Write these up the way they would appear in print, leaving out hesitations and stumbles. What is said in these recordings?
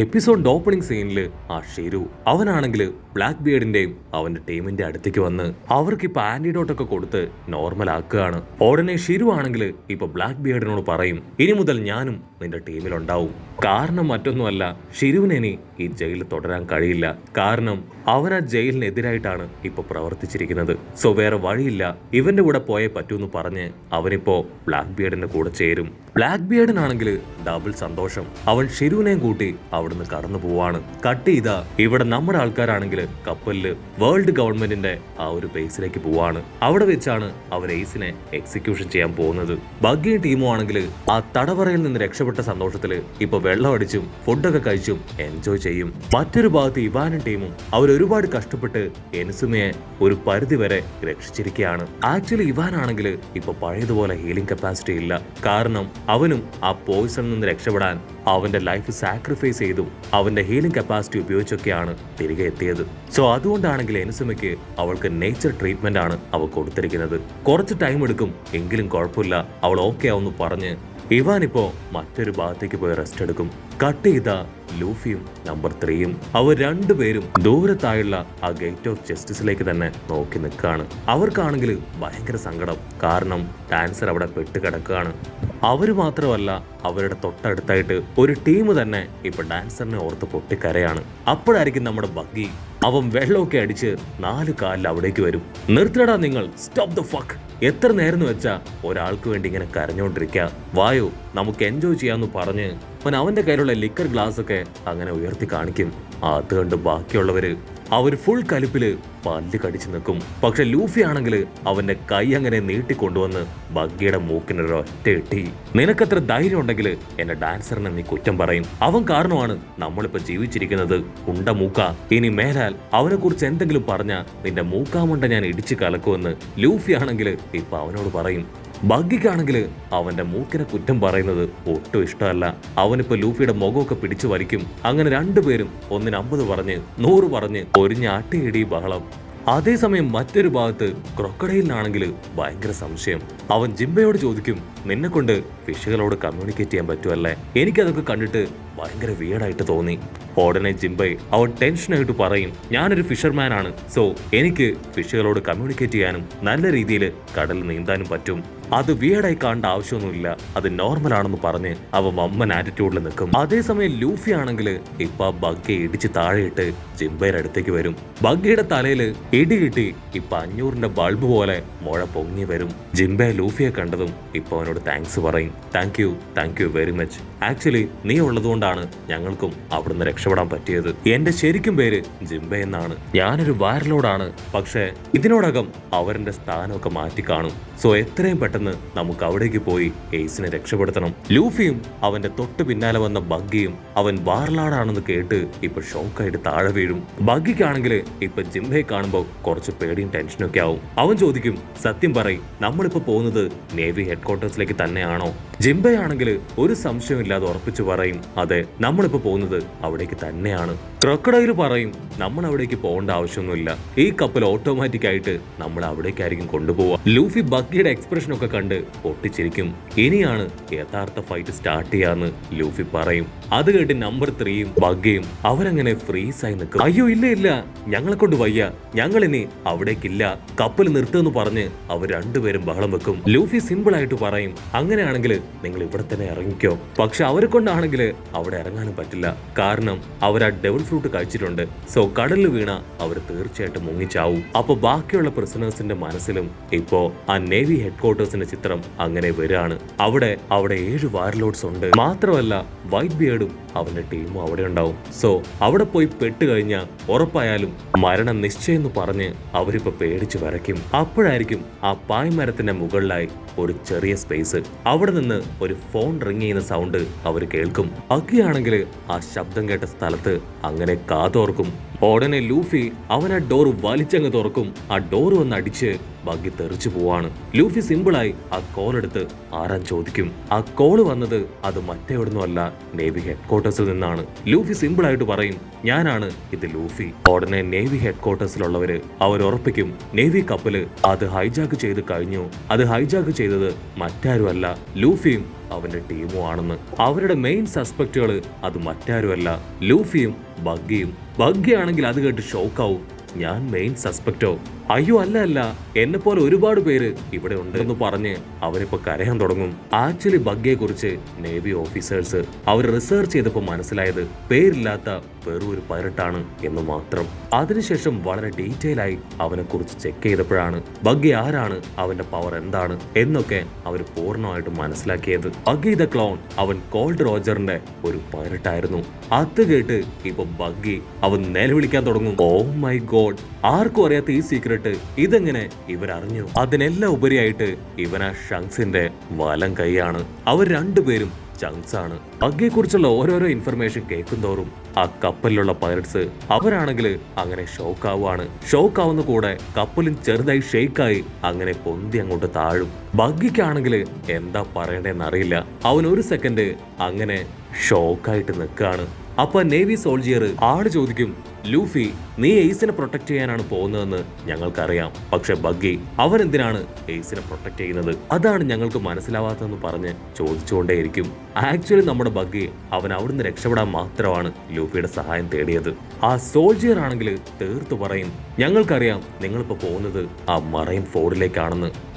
എപ്പിസോഡിന്റെ opening സീനിൽ ആ ഷിരു അവനാണെങ്കിൽ ബ്ലാക്ക് ബിയർഡിന്റെയും അവന്റെ ടീമിന്റെ അടുത്തേക്ക് വന്ന് അവർക്ക് ഇപ്പൊ ആന്റിഡോട്ട് ഒക്കെ കൊടുത്ത് നോർമൽ ആക്കുകയാണ്. ഉടനെ ഷിരു ആണെങ്കിൽ ഇപ്പൊ ബ്ലാക്ക് ബിയർഡിനോട് പറയും, ഇനി മുതൽ ഞാനും നിന്റെ ടീമിലുണ്ടാവും. കാരണം മറ്റൊന്നുമല്ല, ഷിരുവിന് ഇനി ഈ ജയിലിൽ തുടരാൻ കഴിയില്ല. കാരണം അവൻ ആ ജയിലിനെതിരായിട്ടാണ് ഇപ്പൊ പ്രവർത്തിച്ചിരിക്കുന്നത്. സോ വേറെ വഴിയില്ല, ഇവന്റെ കൂടെ പോയേ പറ്റൂന്ന് പറഞ്ഞ് അവനിപ്പോ ബ്ലാക്ക് ബിയർഡിന്റെ കൂടെ ചേരും. ബ്ലാക്ക് ബിയർഡിനാണെങ്കിൽ ഡബിൾ സന്തോഷം. അവൻ ഷിരുവിനെയും കൂട്ടി അവിടുന്ന് കടന്നു പോവാണ്. കട്ട് ചെയ്ത ഇവിടെ നമ്മുടെ ആൾക്കാരാണെങ്കിൽ കപ്പലില് വേൾഡ് ഗവൺമെന്റിന്റെ ആ ഒരു ബേസിലേക്ക് പോവാണ്. അവിടെ വെച്ചാണ് അവർ എയ്സിനെ എക്സിക്യൂഷൻ ചെയ്യാൻ പോകുന്നത്. ബഗ്ഗിയും ടീമും ആണെങ്കിൽ ആ തടവറയിൽ നിന്ന് രക്ഷപ്പെട്ട സന്തോഷത്തില് ഇപ്പൊ വെള്ളം അടിച്ചും ഫുഡൊക്കെ കഴിച്ചും എൻജോയ് ചെയ്യും. മറ്റൊരു ഭാഗത്ത് ഇവാനും ടീമും അവർ ഒരുപാട് കഷ്ടപ്പെട്ട് എൻസുമയെ ഒരു പരിധി വരെ രക്ഷിച്ചിരിക്കുകയാണ്. ആക്ച്വലി ഇവാനാണെങ്കിൽ ഇപ്പൊ പഴയതുപോലെ ഹീലിംഗ് കപ്പാസിറ്റി ഇല്ല. കാരണം അവനും ആ പോയിസണിൽ നിന്ന് രക്ഷപ്പെടാൻ അവന്റെ ലൈഫ് സാക്രിഫൈസ് ചെയ്തും അവന്റെ ഹീലിംഗ് കപ്പാസിറ്റി ഉപയോഗിച്ചൊക്കെയാണ് തിരികെ എത്തിയത്. സോ അതുകൊണ്ടാണെങ്കിൽ എൻസുമയ്ക്ക് അവൾക്ക് നേച്ചർ ട്രീറ്റ്മെന്റ് ആണ് അവൾ കൊടുത്തിരിക്കുന്നത്. കുറച്ച് ടൈം എടുക്കും, എങ്കിലും കുഴപ്പമില്ല, അവൾ ഓക്കെ ആവുന്നു പറഞ്ഞ് ഇവാൻ ഇപ്പോ മറ്റൊരു ഭാഗത്തേക്ക് പോയി റെസ്റ്റ് എടുക്കും. കട്ട് ചെയ്ത ലൂഫിയും നമ്പർ 3യും അവർ രണ്ടുപേരും ദൂരത്തായുള്ള ആ ഗേറ്റ് ഓഫ് ജസ്റ്റിസിലേക്ക് തന്നെ നോക്കി നിൽക്കുകയാണ്. അവർക്കാണെങ്കിൽ ഭയങ്കര സങ്കടം. കാരണം ഡാൻസർ അവിടെ പെട്ട് കിടക്കുകയാണ്. അവര് മാത്രമല്ല, അവരുടെ തൊട്ടടുത്തായിട്ട് ഒരു ടീം തന്നെ ഇപ്പൊ ഡാൻസറിനെ ഓർത്ത് പൊട്ടിക്കരയാണ്. അപ്പോഴായിരിക്കും നമ്മുടെ ബഗ്ഗി അവൻ വെള്ളമൊക്കെ അടിച്ച് 4 കാലിൽ അവിടേക്ക് വരും. നിർത്തടാ നിങ്ങൾ, സ്റ്റോപ്പ് ദ ഫക്ക്. എത്ര നേരം വെച്ചാ ഒരാൾക്ക് വേണ്ടി ഇങ്ങനെ കരഞ്ഞോണ്ടിരിക്കുക, വായോ നമുക്ക് എൻജോയ് ചെയ്യാന്ന് പറഞ്ഞ് അവന്റെ കയ്യിലുള്ള ലിക്കർ ഗ്ലാസ് ഒക്കെ അങ്ങനെ ഉയർത്തി കാണിക്കും. അത് കണ്ട് ബാക്കിയുള്ളവര് അവർ ഫുൾ കലിപ്പില് പല്ല് കടിച്ചു നിൽക്കും. പക്ഷെ ലൂഫി ആണെങ്കിൽ അവന്റെ കൈ അങ്ങനെ നീട്ടിക്കൊണ്ടുവന്ന് ബഗ്ഗിയുടെ മൂക്കിനൊരു ഒറ്റ ഇട്ടി. നിനക്കത്ര ധൈര്യം ഉണ്ടെങ്കിൽ എന്റെ ഡാൻസറിനെ നീ കുറ്റം പറയും. അവൻ കാരണമാണ് നമ്മളിപ്പോ ജീവിച്ചിരിക്കുന്നത്. ഉണ്ട മൂക്ക, ഇനി മേലാൽ അവനെ കുറിച്ച് എന്തെങ്കിലും പറഞ്ഞ നിന്റെ മൂക്കാമുണ്ട ഞാൻ ഇടിച്ചു കലക്കുമെന്ന് ലൂഫി ആണെങ്കിൽ ഇപ്പൊ അവനോട് പറയും. ബഗ്ഗിക്കാണെങ്കിൽ അവന്റെ മൂക്കിനെ കുറ്റം പറയുന്നത് ഒട്ടും ഇഷ്ടമല്ല. അവനിപ്പോ ലൂഫിയുടെ മുഖമൊക്കെ പിടിച്ചു വലിക്കും. അങ്ങനെ രണ്ടുപേരും 150 പറഞ്ഞ് 100 പറഞ്ഞ് ഒരിഞ്ഞ അട്ടിയിടി ബഹളം. അതേസമയം മറ്റൊരു ഭാഗത്ത് ക്രൊക്കഡൈലിനാണെങ്കിൽ ഭയങ്കര സംശയം. അവൻ ജിംബയോട് ചോദിക്കും, നിന്നെ കൊണ്ട് ഫിഷുകളോട് കമ്മ്യൂണിക്കേറ്റ് ചെയ്യാൻ പറ്റുമല്ലേ? എനിക്കതൊക്കെ കണ്ടിട്ട് ഭയങ്കര വിയർഡായിട്ട് തോന്നി. ഉടനെ ജിംബൈ അവൻ ടെൻഷനായിട്ട് പറയും, ഞാനൊരു ഫിഷർമാൻ ആണ്. സോ എനിക്ക് ഫിഷുകളോട് കമ്മ്യൂണിക്കേറ്റ് ചെയ്യാനും നല്ല രീതിയിൽ കടലിൽ നീന്താനും പറ്റും. അത് വിയർഡായി കാണേണ്ട ആവശ്യമൊന്നുമില്ല, അത് നോർമൽ ആണെന്ന് പറഞ്ഞ് അവൻ വമ്മൻ ആറ്റിറ്റ്യൂഡിൽ നിൽക്കും. അതേസമയം ലൂഫി ആണെങ്കിൽ ഇപ്പൊ ബഗ്ഗെ ഇടിച്ച് താഴെയിട്ട് ജിംബയുടെ അടുത്തേക്ക് വരും. ബഗ്ഗയുടെ തലയിൽ ഇടി കിട്ടി ഇപ്പൊ 500ന്റെ ബൾബ് പോലെ മുഴ പൊങ്ങി വരും. ജിംബെ ലൂഫിയെ കണ്ടതും ഇപ്പൊ അവനോട് താങ്ക്സ് പറയും. Thank you very much. Actually നീ ഉള്ളതുകൊണ്ടാണ് ഞങ്ങൾക്കും അവിടുന്ന് രക്ഷപ്പെടാൻ പറ്റിയത്. എന്റെ ശരിക്കും പേര് ജിംബെ എന്നാണ്. ഞാനൊരു വയർലോഡാണ്. പക്ഷെ ഇതിനോടകം അവരുടെ സ്ഥാനമൊക്കെ മാറ്റി കാണും. സോ എത്രയും പെട്ടെന്ന് നമുക്ക് അവിടേക്ക് പോയി എയ്സിനെ രക്ഷപ്പെടുത്തണം. ലൂഫിയും അവന്റെ തൊട്ട് പിന്നാലെ വന്ന ബഗ്ഗിയും അവൻ വാർലാടാണെന്ന് കേട്ട് ഇപ്പൊ ഷോക്കായിട്ട് താഴെ വീഴും. ബഗ്ഗിക്കാണെങ്കിൽ ഇപ്പൊ ജിംബയെ കാണുമ്പോൾ കുറച്ച് പേടിയും ടെൻഷനൊക്കെ ആവും. അവൻ ചോദിക്കും, സത്യം പറയും, നമ്മളിപ്പോ പോകുന്നത് നേവി ഹെഡ്ക്വാർട്ടേഴ്സിലേക്ക് തന്നെയാണോ? ജിംബയാണെങ്കിൽ ഒരു സംശയമില്ലാതെ ഉറപ്പിച്ചു പറയും, അതെ, നമ്മളിപ്പോ പോകുന്നത് അവിടേക്ക് തന്നെയാണ്. ക്രൊക്കഡൈൽ പറയും, നമ്മൾ അവിടേക്ക് പോകേണ്ട ആവശ്യമൊന്നുമില്ല, ഈ കപ്പൽ ഓട്ടോമാറ്റിക് ആയിട്ട് നമ്മൾ അവിടേക്കായിരിക്കും കൊണ്ടുപോവുക. ലൂഫി ബഗ്ഗിയുടെ എക്സ്പ്രഷൻ ഒക്കെ കണ്ട് പൊട്ടിച്ചിരിക്കും. ഇനിയാണ് യഥാർത്ഥ ഫൈറ്റ് സ്റ്റാർട്ട് ചെയ്യാന്ന് ലൂഫി പറയും. അത് കേട്ട് നമ്പർ 3യും ബഗ്ഗിയും അവരങ്ങനെ ഫ്രീസായി നിൽക്കും. അയ്യോ ഇല്ല, ഞങ്ങളെ കൊണ്ട് വയ്യ, ഞങ്ങൾ ഇനി അവിടേക്കില്ല, കപ്പൽ നിർത്തുമെന്ന് പറഞ്ഞ് അവർ രണ്ടുപേരും ബഹളം വെക്കും. ലൂഫി സിമ്പിൾ ആയിട്ട് പറയും, അങ്ങനെയാണെങ്കിൽ നിങ്ങൾ ഇവിടെ തന്നെ ഇറങ്ങിക്കോ. പക്ഷെ അവരെ കൊണ്ടാണെങ്കിൽ അവിടെ ഇറങ്ങാനും പറ്റില്ല. കാരണം അവർ ആ ഡെവിൾ ഫ്രൂട്ട് കഴിച്ചിട്ടുണ്ട്. സോ കടലിൽ വീണ അവർ തീർച്ചയായിട്ടും മുങ്ങിച്ചാവും. അപ്പൊ ബാക്കിയുള്ള പ്രിസണേഴ്സിന്റെ മനസ്സിലും ഇപ്പോ ആ നേവി ഹെഡ്ക്വാർട്ടേഴ്സിന്റെ ചിത്രം അങ്ങനെ വരികയാണ്. അവിടെ 7 വാർലോഡ്സ് ഉണ്ട്. മാത്രമല്ല വൈറ്റ് ബിയർഡും അവന്റെ ടീമും അവിടെ ഉണ്ടാവും. സോ അവിടെ പോയി പെട്ട് കഴിഞ്ഞാൽ ഉറപ്പായാലും മരണം നിശ്ചയം എന്ന് പറഞ്ഞ് അവരിപ്പോ പേടിച്ച് വരയ്ക്കും. അപ്പോഴായിരിക്കും ആ പായ്മരത്തിന്റെ മുകളിലായി ഒരു ചെറിയ സ്പേസ്. അവിടെ നിന്ന് ഒരു ഫോൺ റിങ് ചെയ്യുന്ന സൗണ്ട് അവർ കേൾക്കും. ബഗ്ഗിയാണെങ്കിൽ ആ ശബ്ദം കേട്ട സ്ഥലത്ത് അങ്ങനെ കാതോർക്കും. ഉടനെ ലൂഫി അവൻ ആ ഡോർ വലിച്ചങ്ങ് തുറക്കും. ആ ഡോർ വന്ന് അടിച്ച് ബഗ്ഗി തെറിച്ചു പോവാണ്. ലൂഫി സിമ്പിളായി ആ കോൾ എടുത്ത് ആരാൻ ചോദിക്കും. ആ കോള് വന്നത് അത് മറ്റെവിടുന്നുമല്ല, നേവി ഹെഡ്ക്വാർട്ടേഴ്സിൽ നിന്നാണ്. ലൂഫി സിമ്പിളായിട്ട് പറയും, ഞാനാണ് ഇത് ലൂഫി. ഉടനെ നേവി ഹെഡ്ക്വാർട്ടേഴ്സിലുള്ളവര് അവർ ഉറപ്പിക്കും നേവി കപ്പല് അത് ഹൈജാക്ക് ചെയ്ത് കഴിഞ്ഞു. അത് ഹൈജാക്ക് ചെയ്തത് മറ്റാരുമല്ല, ലൂഫിയും അവന്റെ ടീമും ആണെന്ന്. അവരുടെ മെയിൻ സസ്പെക്റ്റുകൾ അത് മറ്റാരുമല്ല, ലൂഫിയും ബഗ്ഗിയും. ബഗ്ഗി ആണെങ്കിൽ അത് കേട്ട് ഷോക്കാവും. ഞാൻ മെയിൻ സസ്പെക്റ്റോ? അയ്യോ അല്ല, എന്നെ പോലെ ഒരുപാട് പേര് ഇവിടെ ഉണ്ടെന്ന് പറഞ്ഞ് അവരിപ്പോ കരയാൻ തുടങ്ങും. ആക്ച്വലി ബഗ്ഗിയെ കുറിച്ച് നേവി ഓഫീസേഴ്സ് അവർ റിസർച്ച് ചെയ്തപ്പോ മനസ്സിലായത് പേരില്ലാത്ത വെറും ഒരു പൈറട്ടാണ് എന്ന് മാത്രം. അതിനുശേഷം വളരെ ഡീറ്റെയിൽ ആയി അവനെ കുറിച്ച് ചെക്ക് ചെയ്തപ്പോഴാണ് ബഗ്ഗി ആരാണ്, അവന്റെ പവർ എന്താണ് എന്നൊക്കെ അവർ പൂർണ്ണമായിട്ട് മനസ്സിലാക്കിയത്. ബഗ്ഗി ദ ക്ലോൺ അവൻ കോൾഡ് റോജറിന്റെ ഒരു പൈറട്ടായിരുന്നു. അത് കേട്ട് ഇപ്പൊ ബഗ്ഗി അവൻ നിലവിളിക്കാൻ തുടങ്ങും. ഓ മൈ ഗോഡ്, ആർക്കും അറിയാത്ത ഈ സീക്രട്ട് ഇതെങ്ങനെ ഇവരറിഞ്ഞു? അതിനെല്ലാം ഉപരിയായിട്ട് ഇവൻ ആ ഷങ്സിന്റെ വലം കൈയാണ്. അവർ രണ്ടുപേരും ചങ്സ് ആണ്. ബഗ്ഗിയെ കുറിച്ചുള്ള ഓരോരോ ഇൻഫർമേഷൻ കേൾക്കുന്തോറും ആ കപ്പലിലുള്ള പൈററ്റ്സ് അവരാണെങ്കിൽ അങ്ങനെ ഷോക്കാവുകയാണ്. ഷോക്കാവുന്ന കൂടെ കപ്പലും ചെറുതായി ഷെയ്ക്കായി അങ്ങനെ പൊന്തി അങ്ങോട്ട് താഴും. ബഗ്ഗിക്കാണെങ്കിൽ എന്താ പറയണ്ടേന്ന് അറിയില്ല. അവൻ ഒരു സെക്കൻഡ് അങ്ങനെ ഷോക്കായിട്ട് നിൽക്കാണ്. അപ്പൊ നേവി സോൾജിയർ ആള് ചോദിക്കും, ലൂഫി നീ എയ്സിനെ പ്രൊട്ടക്ട് ചെയ്യാനാണ് പോകുന്നതെന്ന് ഞങ്ങൾക്കറിയാം, പക്ഷെ ബഗ്ഗി അവൻ എന്തിനാണ് എയ്സിനെ പ്രൊട്ടക്ട് ചെയ്യുന്നത്? അതാണ് ഞങ്ങൾക്ക് മനസ്സിലാവാത്തതെന്ന് പറഞ്ഞ് ചോദിച്ചുകൊണ്ടേയിരിക്കും. ആക്ച്വലി നമ്മുടെ ബഗ്ഗി അവൻ അവിടുന്ന് രക്ഷപ്പെടാൻ മാത്രമാണ് ലൂഫിയുടെ സഹായം തേടിയത്. ആ സോൾജിയർ ആണെങ്കിൽ തീർത്തു പറയും, ഞങ്ങൾക്കറിയാം നിങ്ങളിപ്പോ പോകുന്നത് ആ മറൈൻ ഫോർഡിലേക്കാണെന്ന്.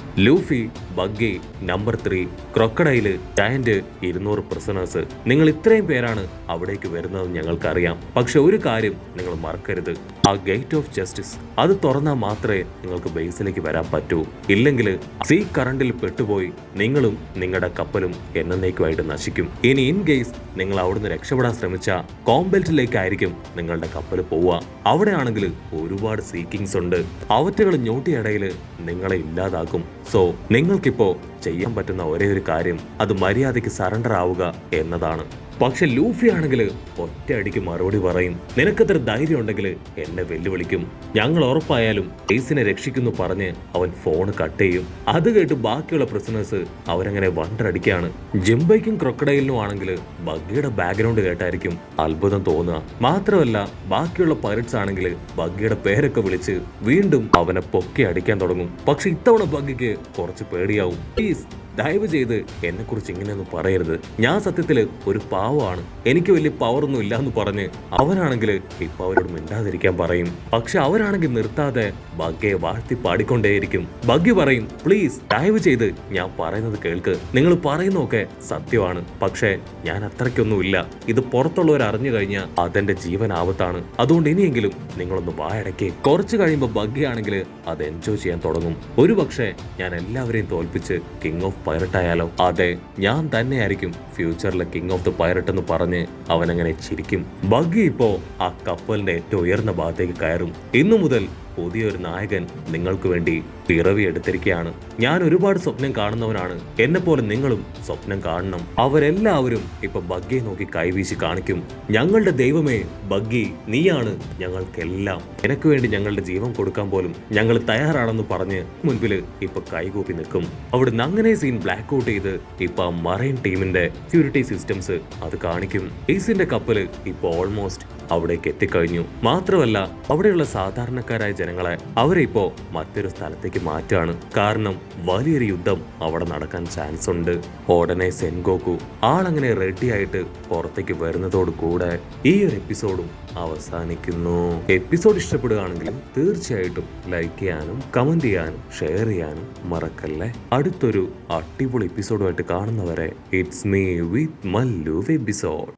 Luffy, Buggy, number 3, crocodile, giant, 200 prisoners, നിങ്ങൾ ഇത്രയും പേരാണ് അവിടേക്ക് വരുന്നത് ഞങ്ങൾക്കറിയാം. പക്ഷെ ഒരു കാര്യം നിങ്ങൾ മറക്കരുത്, ആ ഗേറ്റ് ഓഫ് ജസ്റ്റിസ് അത് തുറന്നാൽ മാത്രമേ നിങ്ങൾക്ക് ബേസിലേക്ക് വരാൻ പറ്റൂ. ഇല്ലെങ്കിൽ സീ കറണ്ടിൽ പെട്ടുപോയി നിങ്ങളും നിങ്ങളുടെ കപ്പലും എന്നേക്കുമായിട്ട് നശിക്കും. ഇനി ഇൻ കേസ് നിങ്ങൾ അവിടുന്ന് രക്ഷപ്പെടാൻ ശ്രമിച്ച കോംബെൽറ്റിലേക്കായിരിക്കും നിങ്ങളുടെ കപ്പൽ പോവുക. അവിടെയാണെങ്കിൽ ഒരുപാട് സീക്കിങ്സ് ഉണ്ട്. അവറ്റകൾ ഞോട്ടിയിടയിൽ നിങ്ങളെ ഇല്ലാതാക്കും. സോ നിങ്ങൾക്കിപ്പോ ചെയ്യാൻ പറ്റുന്ന ഒരേ ഒരു കാര്യം അത് മര്യാദയ്ക്ക് സറണ്ടർ ആവുക എന്നതാണ്. പക്ഷെ ലൂഫി ആണെങ്കിൽ ഒറ്റയടിക്ക് മറുപടി പറയും, നിനക്കത്ര ധൈര്യം ഉണ്ടെങ്കിൽ എന്നെ വെല്ലുവിളിക്കും, ഞങ്ങൾ ഉറപ്പായാലും എയ്സിനെ രക്ഷിക്കുന്നു പറഞ്ഞ് അവൻ ഫോൺ കട്ട് ചെയ്യും. അത് കേട്ട് ബാക്കിയുള്ള പ്രിസണേഴ്സ് അവരങ്ങനെ വണ്ടടിക്കാണ്. ജിംബയ്ക്കും ക്രൊക്കഡൈലിനും ആണെങ്കിൽ ബഗ്ഗിയുടെ ബാക്ക്ഗ്രൗണ്ട് കേട്ടായിരിക്കും അത്ഭുതം തോന്നുക. മാത്രമല്ല ബാക്കിയുള്ള പൈററ്റ്സ് ആണെങ്കിൽ ബഗ്ഗിയുടെ പേരൊക്കെ വിളിച്ച് വീണ്ടും അവനെ പൊക്കി അടിക്കാൻ തുടങ്ങും. പക്ഷെ ഇത്തവണ ബഗ്ഗിക്ക് കുറച്ച് പേടിയാവും. പ്ലീസ് ദയവ് ചെയ്ത് എന്നെ കുറിച്ച് ഇങ്ങനെയൊന്നും പറയരുത്, ഞാൻ സത്യത്തില് ഒരു പാവമാണ്, എനിക്ക് വലിയ പവറൊന്നും ഇല്ല എന്ന് പറഞ്ഞ് അവനാണെങ്കിൽ ഇപ്പൊ അവരോട് മിണ്ടാതിരിക്കാൻ പറയും. പക്ഷെ അവരാണെങ്കിൽ നിർത്താതെ ബഗ്ഗിയെ വാഴ്ത്തി പാടിക്കൊണ്ടേയിരിക്കും. ബഗ്ഗി പറയും, പ്ലീസ് ദയവ് ചെയ്ത് ഞാൻ പറയുന്നത് കേൾക്ക്, നിങ്ങൾ പറയുന്നതൊക്കെ സത്യമാണ്, പക്ഷെ ഞാൻ അത്രയ്ക്കൊന്നുമില്ല, ഇത് പുറത്തുള്ളവർ അറിഞ്ഞു കഴിഞ്ഞാൽ അതെന്റെ ജീവൻ ആപത്താണ്, അതുകൊണ്ട് ഇനിയെങ്കിലും നിങ്ങളൊന്ന് വായടക്കേ. കുറച്ച് കഴിയുമ്പോൾ ബഗ്ഗി ആണെങ്കിൽ അത് എൻജോയ് ചെയ്യാൻ തുടങ്ങും. ഒരു പക്ഷേ ഞാൻ എല്ലാവരെയും തോൽപ്പിച്ച് കിങ് ഓഫ് പൈററ്റ് ആയാലോ? അതെ, ഞാൻ തന്നെയായിരിക്കും ഫ്യൂച്ചറിലെ കിങ് ഓഫ് ദ പൈററ്റ് എന്ന് പറഞ്ഞ് അവനങ്ങനെ ചിരിക്കും. ബഗ്ഗി ഇപ്പോ ആ കപ്പലിന്റെ ഏറ്റവും ഉയർന്ന ഭാഗത്തേക്ക് കയറും. ഇന്നു മുതൽ പുതിയൊരു നായകൻ നിങ്ങൾക്ക് വേണ്ടി പിറവി എടുത്തിരിക്കുകയാണ്. ഞാൻ ഒരുപാട് സ്വപ്നം കാണുന്നവനാണ്, എന്നെ പോലെ നിങ്ങളും സ്വപ്നം കാണണം. അവരെല്ലാവരും ഇപ്പൊ ബഗ്ഗിയെ നോക്കി കൈവീശി കാണിക്കും, ഞങ്ങളുടെ ദൈവമേ ബഗ്ഗി, നീയാണ് ഞങ്ങൾക്കെല്ലാം, നിനക്ക് വേണ്ടി ഞങ്ങളുടെ ജീവൻ കൊടുക്കാൻ പോലും ഞങ്ങൾ തയ്യാറാണെന്ന് പറഞ്ഞ് മുൻപിൽ ഇപ്പൊ കൈകൂപ്പി നിൽക്കും. അവിടുന്ന് അങ്ങനെ സീൻ ബ്ലാക്ക് ഔട്ട് ചെയ്ത് ഇപ്പൊ മറൈൻ ടീമിന്റെ സെക്യൂരിറ്റി സിസ്റ്റംസ് അത് കാണിക്കും. എയ്സിന്റെ കപ്പല് ഇപ്പൊ ഓൾമോസ്റ്റ് അവിടേക്ക് എത്തിക്കഴിഞ്ഞു. മാത്രമല്ല അവിടെയുള്ള സാധാരണക്കാരായ ജനങ്ങളെ അവരെ ഇപ്പോ മറ്റൊരു സ്ഥലത്തേക്ക് മാറ്റാണ്. കാരണം വലിയൊരു യുദ്ധം അവിടെ നടക്കാൻ ചാൻസ് ഉണ്ട്. ഉടനെ സെൻഗോക്കു ആളങ്ങനെ റെഡി ആയിട്ട് പുറത്തേക്ക് വരുന്നതോട് കൂടെ ഈ ഒരു എപ്പിസോഡും അവസാനിക്കുന്നു. എപ്പിസോഡ് ഇഷ്ടപ്പെടുകയാണെങ്കിൽ തീർച്ചയായിട്ടും ലൈക്ക് ചെയ്യാനും കമന്റ് ചെയ്യാനും ഷെയർ ചെയ്യാനും മറക്കല്ലേ. അടുത്തൊരു അടിപൊളി എപ്പിസോഡുമായിട്ട് കാണുന്നവരെ it's me with Mallu episode.